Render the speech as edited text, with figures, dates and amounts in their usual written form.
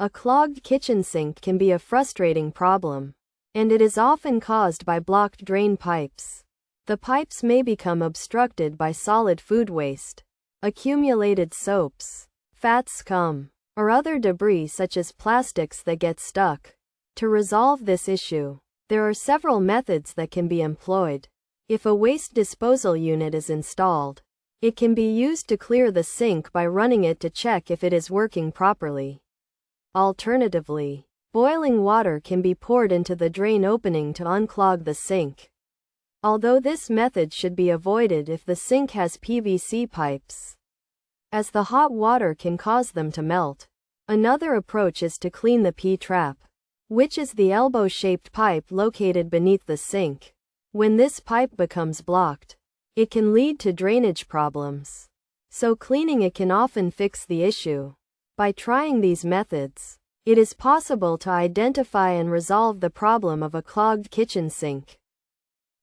A clogged kitchen sink can be a frustrating problem, and it is often caused by blocked drain pipes. The pipes may become obstructed by solid food waste, accumulated soaps, fat scum, or other debris such as plastics that get stuck. To resolve this issue, there are several methods that can be employed. If a waste disposal unit is installed, it can be used to clear the sink by running it to check if it is working properly. Alternatively, boiling water can be poured into the drain opening to unclog the sink. Although this method should be avoided if the sink has PVC pipes, as the hot water can cause them to melt. Another approach is to clean the P-trap, which is the elbow-shaped pipe located beneath the sink. When this pipe becomes blocked, it can lead to drainage problems, so cleaning it can often fix the issue. By trying these methods, it is possible to identify and resolve the problem of a clogged kitchen sink.